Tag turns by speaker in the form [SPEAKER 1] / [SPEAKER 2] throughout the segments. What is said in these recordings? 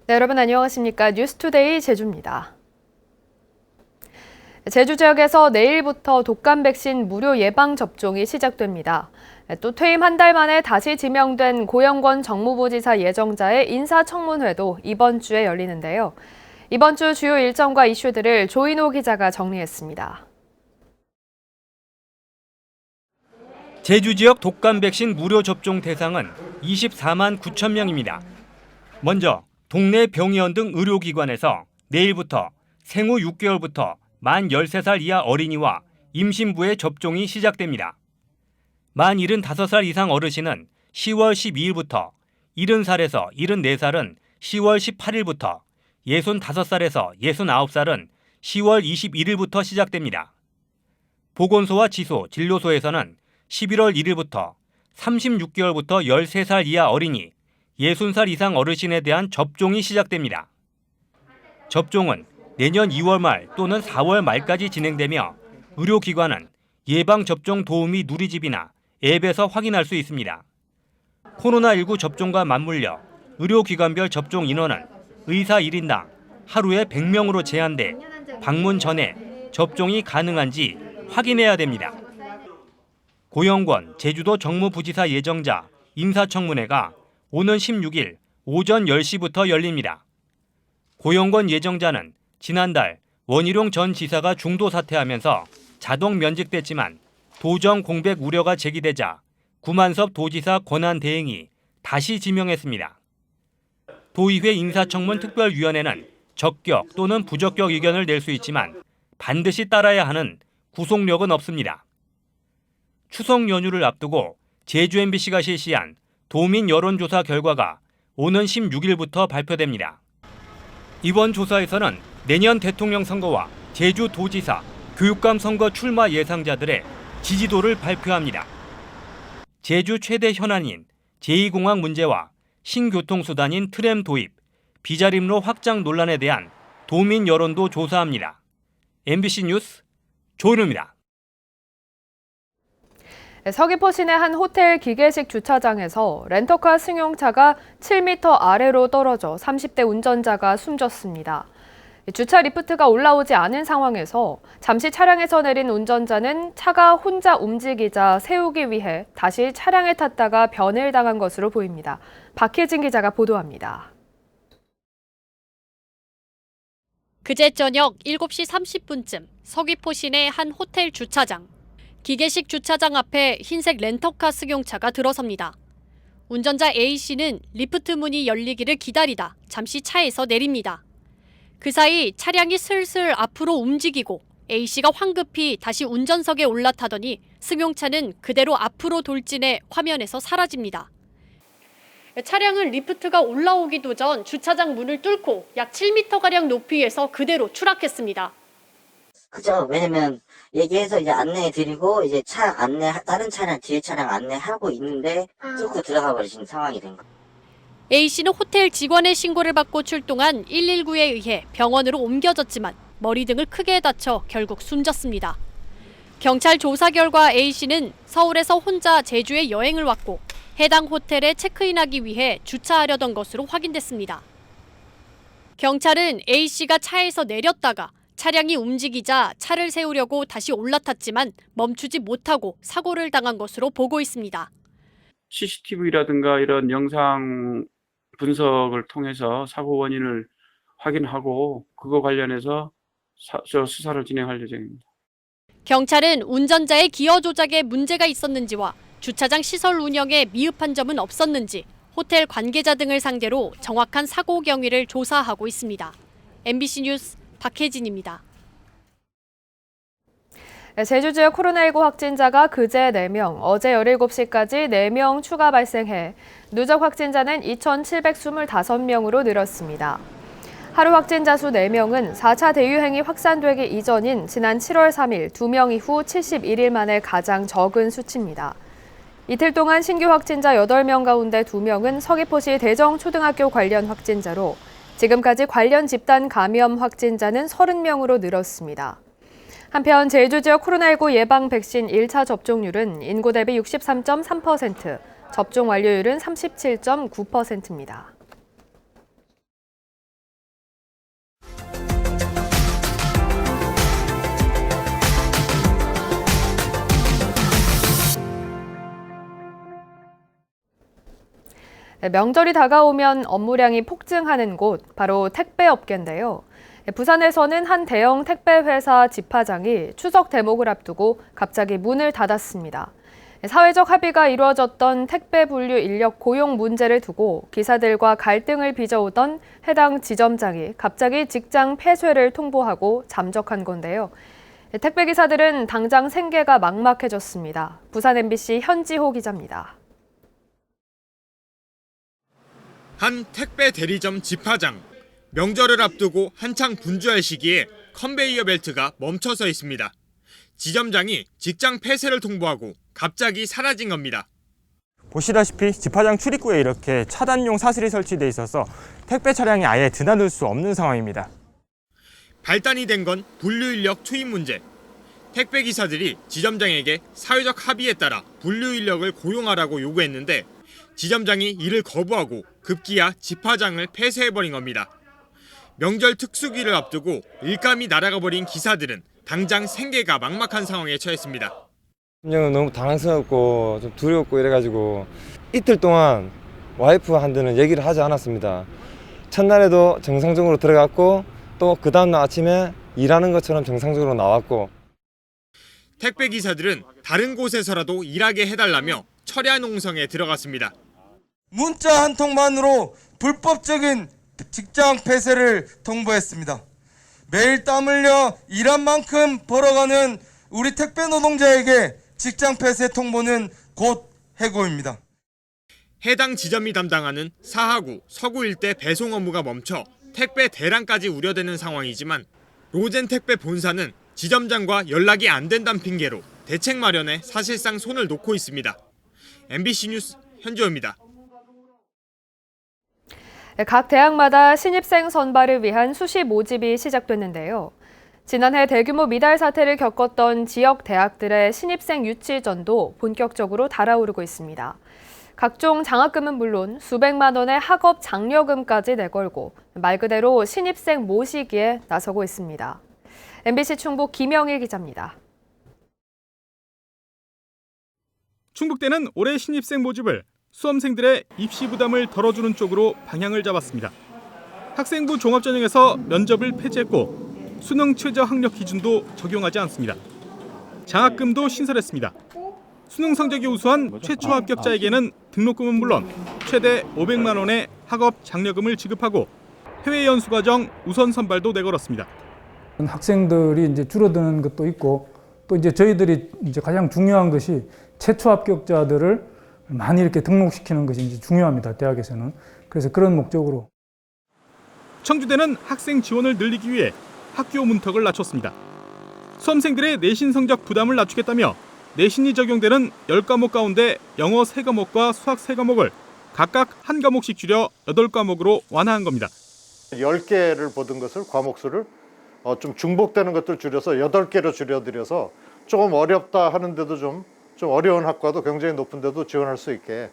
[SPEAKER 1] 네, 여러분 안녕하십니까? 뉴스투데이 제주입니다. 제주 지역에서 내일부터 독감 백신 무료 예방 접종이 시작됩니다. 또 퇴임 한 달 만에 다시 지명된 고영권 정무부지사 예정자의 인사청문회도 이번 주에 열리는데요. 이번 주 주요 일정과 이슈들을 조인호 기자가 정리했습니다.
[SPEAKER 2] 제주 지역 독감 백신 무료 접종 대상은 24만 9천 명입니다. 먼저 동네 병의원 등 의료기관에서 내일부터 생후 6개월부터 만 13살 이하 어린이와 임신부의 접종이 시작됩니다. 만 75살 이상 어르신은 10월 12일부터, 70살에서 74살은 10월 18일부터, 65살에서 69살은 10월 21일부터 시작됩니다. 보건소와 지소, 진료소에서는 11월 1일부터 36개월부터 13살 이하 어린이, 60살 이상 어르신에 대한 접종이 시작됩니다. 접종은 내년 2월 말 또는 4월 말까지 진행되며 의료기관은 예방접종 도우미 누리집이나 앱에서 확인할 수 있습니다. 코로나19 접종과 맞물려 의료기관별 접종 인원은 의사 1인당 하루에 100명으로 제한돼 방문 전에 접종이 가능한지 확인해야 됩니다. 고영권 제주도 정무부지사 예정자 인사청문회가 오는 16일 오전 10시부터 열립니다. 고영권 예정자는 지난달 원희룡 전 지사가 중도 사퇴하면서 자동 면직됐지만 도정 공백 우려가 제기되자 구만섭 도지사 권한대행이 다시 지명했습니다. 도의회 인사청문 특별위원회는 적격 또는 부적격 의견을 낼 수 있지만 반드시 따라야 하는 구속력은 없습니다. 추석 연휴를 앞두고 제주 MBC가 실시한 도민 여론조사 결과가 오는 16일부터 발표됩니다. 이번 조사에서는 내년 대통령 선거와 제주도지사, 교육감 선거 출마 예상자들의 지지도를 발표합니다. 제주 최대 현안인 제2공항 문제와 신교통수단인 트램 도입, 비자림로 확장 논란에 대한 도민 여론도 조사합니다. MBC 뉴스 조은우입니다.
[SPEAKER 1] 서귀포 시내 한 호텔 기계식 주차장에서 렌터카 승용차가 7m 아래로 떨어져 30대 운전자가 숨졌습니다. 주차 리프트가 올라오지 않은 상황에서 잠시 차량에서 내린 운전자는 차가 혼자 움직이자 세우기 위해 다시 차량에 탔다가 변을 당한 것으로 보입니다. 박혜진 기자가 보도합니다.
[SPEAKER 3] 그제 저녁 7시 30분쯤 서귀포 시내 한 호텔 주차장. 기계식 주차장 앞에 흰색 렌터카 승용차가 들어섭니다. 운전자 A씨는 리프트 문이 열리기를 기다리다 잠시 차에서 내립니다. 그 사이 차량이 슬슬 앞으로 움직이고 A씨가 황급히 다시 운전석에 올라타더니 승용차는 그대로 앞으로 돌진해 화면에서 사라집니다. 차량은 리프트가 올라오기도 전 주차장 문을 뚫고 약 7m가량 높이에서 그대로 추락했습니다.
[SPEAKER 4] 그죠. 왜냐면 얘기해서 이제 안내해 드리고 이제 차 안내 다른 차량 뒤에 차량 안내하고 있는데 뚫고 들어가 버리신 상황이 된 거예요.
[SPEAKER 3] A씨는 호텔 직원의 신고를 받고 출동한 119에 의해 병원으로 옮겨졌지만 머리 등을 크게 다쳐 결국 숨졌습니다. 경찰 조사 결과 A씨는 서울에서 혼자 제주에 여행을 왔고 해당 호텔에 체크인하기 위해 주차하려던 것으로 확인됐습니다. 경찰은 A씨가 차에서 내렸다가 차량이 움직이자 차를 세우려고 다시 올라탔지만 멈추지 못하고 사고를 당한 것으로 보고 있습니다.
[SPEAKER 5] CCTV라든가 이런 영상 분석을 통해서 사고 원인을 확인하고 그거 관련해서 수사를 진행할 예정입니다.
[SPEAKER 3] 경찰은 운전자의 기어 조작에 문제가 있었는지와 주차장 시설 운영에 미흡한 점은 없었는지 호텔 관계자 등을 상대로 정확한 사고 경위를 조사하고 있습니다. MBC 뉴스 박혜진입니다.
[SPEAKER 1] 제주 지역 코로나19 확진자가 그제 4명, 어제 17시까지 4명 추가 발생해 누적 확진자는 2,725명으로 늘었습니다. 하루 확진자 수 4명은 4차 대유행이 확산되기 이전인 지난 7월 3일 2명 이후 71일 만에 가장 적은 수치입니다. 이틀 동안 신규 확진자 8명 가운데 2명은 서귀포시 대정초등학교 관련 확진자로 지금까지 관련 집단 감염 확진자는 30명으로 늘었습니다. 한편 제주 지역 코로나19 예방 백신 1차 접종률은 인구 대비 63.3%, 접종 완료율은 37.9%입니다. 명절이 다가오면 업무량이 폭증하는 곳, 바로 택배업계인데요. 부산에서는 한 대형 택배회사 집화장이 추석 대목을 앞두고 갑자기 문을 닫았습니다. 사회적 합의가 이루어졌던 택배 분류 인력 고용 문제를 두고 기사들과 갈등을 빚어오던 해당 지점장이 갑자기 직장 폐쇄를 통보하고 잠적한 건데요. 택배 기사들은 당장 생계가 막막해졌습니다. 부산 MBC 현지호 기자입니다.
[SPEAKER 6] 한 택배 대리점 집화장. 명절을 앞두고 한창 분주할 시기에 컨베이어 벨트가 멈춰서 있습니다. 지점장이 직장 폐쇄를 통보하고 갑자기 사라진 겁니다.
[SPEAKER 7] 보시다시피 집화장 출입구에 이렇게 차단용 사슬이 설치돼 있어서 택배 차량이 아예 드나들 수 없는 상황입니다.
[SPEAKER 6] 발단이 된 건 분류 인력 투입 문제. 택배 기사들이 지점장에게 사회적 합의에 따라 분류 인력을 고용하라고 요구했는데 지점장이 이를 거부하고 급기야 집화장을 폐쇄해버린 겁니다. 명절 특수기를 앞두고 일감이 날아가 버린 기사들은 당장 생계가 막막한 상황에 처했습니다.
[SPEAKER 8] 심정은 너무 당황스럽고 좀 두렵고 이래가지고 이틀 동안 와이프한테는 얘기를 하지 않았습니다. 첫날에도 정상적으로 들어갔고 또 그 다음날 아침에 일하는 것처럼 정상적으로 나왔고.
[SPEAKER 6] 택배 기사들은 다른 곳에서라도 일하게 해달라며 철야 농성에 들어갔습니다.
[SPEAKER 9] 문자 한 통만으로 불법적인 직장 폐쇄를 통보했습니다. 매일 땀 흘려 일한 만큼 벌어가는 우리 택배 노동자에게 직장 폐쇄 통보는 곧 해고입니다.
[SPEAKER 6] 해당 지점이 담당하는 사하구, 서구 일대 배송 업무가 멈춰 택배 대란까지 우려되는 상황이지만 로젠 택배 본사는 지점장과 연락이 안 된다는 핑계로 대책 마련에 사실상 손을 놓고 있습니다. MBC 뉴스 현지호입니다.
[SPEAKER 1] 각 대학마다 신입생 선발을 위한 수시 모집이 시작됐는데요. 지난해 대규모 미달 사태를 겪었던 지역 대학들의 신입생 유치전도 본격적으로 달아오르고 있습니다. 각종 장학금은 물론 수백만 원의 학업 장려금까지 내걸고 말 그대로 신입생 모시기에 나서고 있습니다. MBC 충북 김영일 기자입니다.
[SPEAKER 10] 충북대는 올해 신입생 모집을 수험생들의 입시 부담을 덜어주는 쪽으로 방향을 잡았습니다. 학생부 종합전형에서 면접을 폐지했고 수능 최저 학력 기준도 적용하지 않습니다. 장학금도 신설했습니다. 수능 성적이 우수한 최초 합격자에게는 등록금은 물론 최대 500만 원의 학업 장려금을 지급하고 해외 연수 과정 우선 선발도 내걸었습니다.
[SPEAKER 11] 학생들이 이제 줄어드는 것도 있고 또 이제 저희들이 이제 가장 중요한 것이 최초 합격자들을 많이 이렇게 등록시키는 것이 이제 중요합니다. 대학에서는. 그래서 그런 목적으로.
[SPEAKER 10] 청주대는 학생 지원을 늘리기 위해 학교 문턱을 낮췄습니다. 수험생들의 내신 성적 부담을 낮추겠다며 내신이 적용되는 10과목 가운데 영어 3과목과 수학 3과목을 각각 한 과목씩 줄여 8과목으로 완화한 겁니다.
[SPEAKER 12] 10개를 보던 것을 과목수를 좀 중복되는 것들 줄여서 8개로 줄여드려서 조금 어렵다 하는데도 좀 어려운 학과도 굉장히 높은 데도 지원할 수 있게.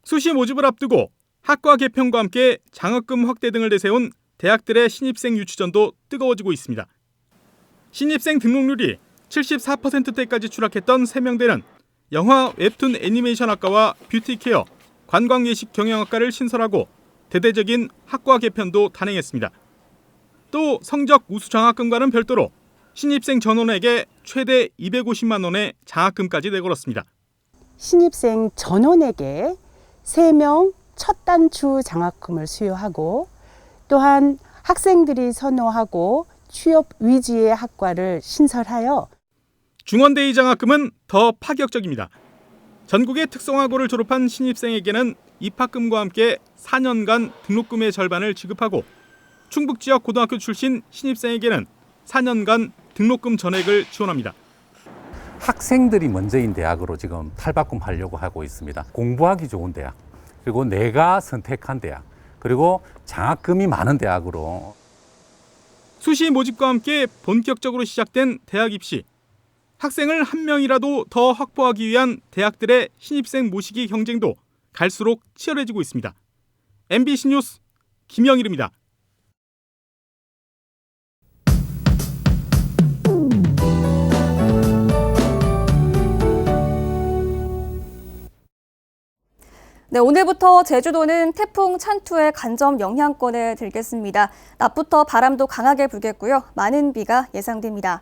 [SPEAKER 10] 수시 모집을 앞두고 학과 개편과 함께 장학금 확대 등을 내세운 대학들의 신입생 유치전도 뜨거워지고 있습니다. 신입생 등록률이 74%대까지 추락했던 세명대는 영화, 웹툰, 애니메이션 학과와 뷰티케어, 관광예식 경영학과를 신설하고 대대적인 학과 개편도 단행했습니다. 또 성적 우수 장학금과는 별도로 신입생 전원에게 최대 250만 원의 장학금까지 내걸었습니다.
[SPEAKER 13] 신입생 전원에게 3명 첫 단추 장학금을 수여하고 또한 학생들이 선호하고 취업 위주의 학과를 신설하여
[SPEAKER 10] 중원대의 장학금은 더 파격적입니다. 전국의 특성화고를 졸업한 신입생에게는 입학금과 함께 4년간 등록금의 절반을 지급하고 충북 지역 고등학교 출신 신입생에게는 4년간 등록금 전액을 지원합니다.
[SPEAKER 14] 학생들이 먼저인 대학으로 지금 탈바꿈하려고 하고 있습니다. 공부하기 좋은 대학, 그리고 내가 선택한 대학, 그리고 장학금이 많은 대학으로.
[SPEAKER 10] 수시 모집과 함께 본격적으로 시작된 대학 입시. 학생을 한 명이라도 더 확보하기 위한 대학들의 신입생 모시기 경쟁도 갈수록 치열해지고 있습니다. MBC 뉴스 김영일입니다.
[SPEAKER 15] 네, 오늘부터 제주도는 태풍 찬투의 간접 영향권에 들겠습니다. 낮부터 바람도 강하게 불겠고요. 많은 비가 예상됩니다.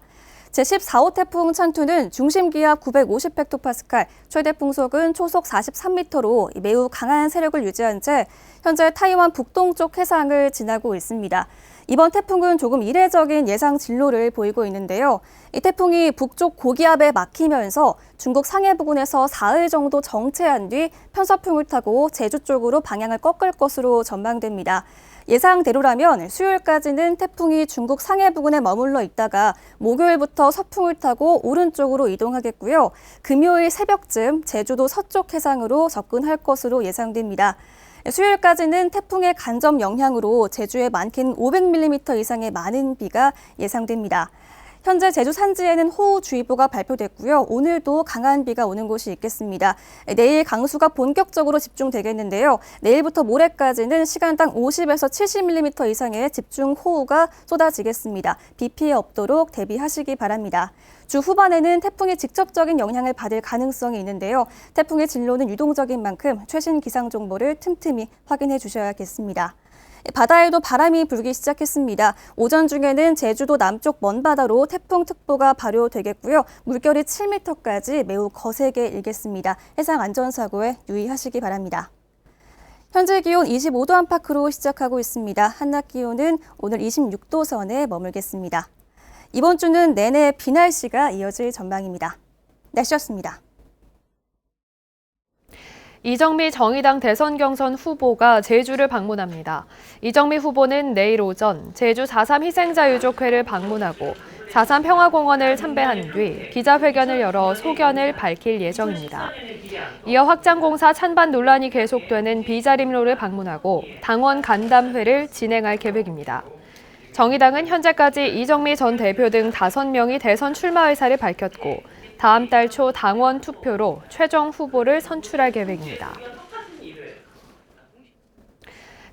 [SPEAKER 15] 제14호 태풍 찬투는 중심 기압 950헥토파스칼, 최대 풍속은 초속 43m로 매우 강한 세력을 유지한 채 현재 타이완 북동쪽 해상을 지나고 있습니다. 이번 태풍은 조금 이례적인 예상 진로를 보이고 있는데요. 이 태풍이 북쪽 고기압에 막히면서 중국 상해 부근에서 사흘 정도 정체한 뒤 편서풍을 타고 제주 쪽으로 방향을 꺾을 것으로 전망됩니다. 예상대로라면 수요일까지는 태풍이 중국 상해 부근에 머물러 있다가 목요일부터 서풍을 타고 오른쪽으로 이동하겠고요. 금요일 새벽쯤 제주도 서쪽 해상으로 접근할 것으로 예상됩니다. 수요일까지는 태풍의 간접 영향으로 제주에 많게는 500mm 이상의 많은 비가 예상됩니다. 현재 제주 산지에는 호우주의보가 발표됐고요. 오늘도 강한 비가 오는 곳이 있겠습니다. 내일 강수가 본격적으로 집중되겠는데요. 내일부터 모레까지는 시간당 50에서 70mm 이상의 집중호우가 쏟아지겠습니다. 비 피해 없도록 대비하시기 바랍니다. 주 후반에는 태풍이 직접적인 영향을 받을 가능성이 있는데요. 태풍의 진로는 유동적인 만큼 최신 기상 정보를 틈틈이 확인해 주셔야겠습니다. 바다에도 바람이 불기 시작했습니다. 오전 중에는 제주도 남쪽 먼바다로 태풍특보가 발효되겠고요. 물결이 7m까지 매우 거세게 일겠습니다. 해상 안전사고에 유의하시기 바랍니다. 현재 기온 25도 안팎으로 시작하고 있습니다. 한낮 기온은 오늘 26도 선에 머물겠습니다. 이번 주는 내내 비 날씨가 이어질 전망입니다. 날씨였습니다.
[SPEAKER 1] 이정미 정의당 대선 경선 후보가 제주를 방문합니다. 이정미 후보는 내일 오전 제주 4.3 희생자 유족회를 방문하고 4.3 평화공원을 참배한 뒤 기자회견을 열어 소견을 밝힐 예정입니다. 이어 확장공사 찬반 논란이 계속되는 비자림로를 방문하고 당원 간담회를 진행할 계획입니다. 정의당은 현재까지 이정미 전 대표 등 5명이 대선 출마 의사를 밝혔고 다음 달 초 당원 투표로 최종 후보를 선출할 계획입니다.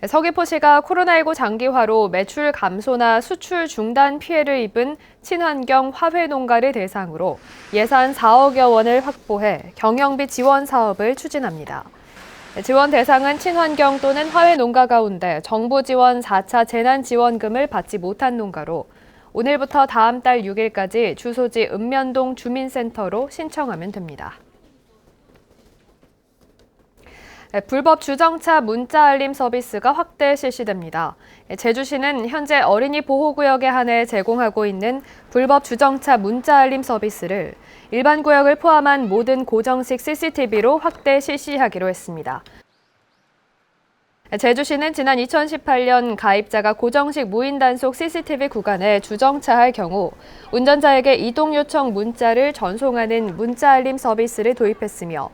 [SPEAKER 1] 서귀포시가 코로나19 장기화로 매출 감소나 수출 중단 피해를 입은 친환경 화훼 농가를 대상으로 예산 4억여 원을 확보해 경영비 지원 사업을 추진합니다. 지원 대상은 친환경 또는 화훼 농가 가운데 정부 지원 4차 재난지원금을 받지 못한 농가로 오늘부터 다음 달 6일까지 주소지 읍면동 주민센터로 신청하면 됩니다. 불법 주정차 문자 알림 서비스가 확대 실시됩니다. 제주시는 현재 어린이 보호구역에 한해 제공하고 있는 불법 주정차 문자 알림 서비스를 일반 구역을 포함한 모든 고정식 CCTV로 확대 실시하기로 했습니다. 제주시는 지난 2018년 가입자가 고정식 무인 단속 CCTV 구간에 주정차할 경우 운전자에게 이동 요청 문자를 전송하는 문자 알림 서비스를 도입했으며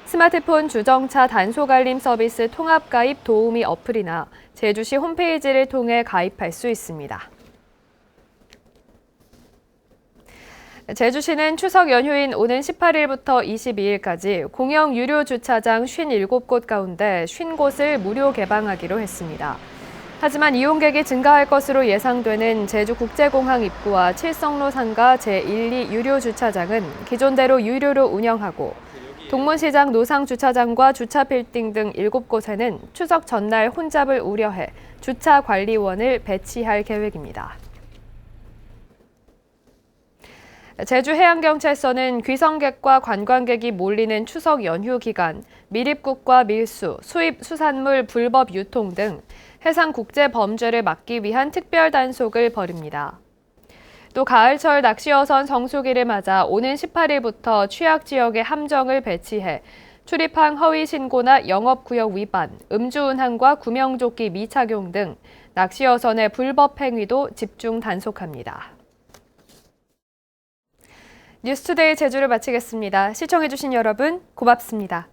[SPEAKER 1] 스마트폰 주정차 단속 알림 서비스 통합 가입 도우미 어플이나 제주시 홈페이지를 통해 가입할 수 있습니다. 제주시는 추석 연휴인 오는 18일부터 22일까지 공영 유료 주차장 57곳 가운데 50곳을 무료 개방하기로 했습니다. 하지만 이용객이 증가할 것으로 예상되는 제주국제공항 입구와 칠성로 상가 제1, 2 유료 주차장은 기존대로 유료로 운영하고 동문시장 노상주차장과 주차빌딩 등 7곳에는 추석 전날 혼잡을 우려해 주차관리원을 배치할 계획입니다. 제주해양경찰서는 귀성객과 관광객이 몰리는 추석 연휴 기간 밀입국과 밀수, 수입 수산물 불법 유통 등 해상 국제 범죄를 막기 위한 특별 단속을 벌입니다. 또 가을철 낚시어선 성수기를 맞아 오는 18일부터 취약 지역에 함정을 배치해 출입항 허위 신고나 영업구역 위반, 음주운항과 구명조끼 미착용 등 낚시어선의 불법 행위도 집중 단속합니다. 뉴스투데이 제주를 마치겠습니다. 시청해주신 여러분 고맙습니다.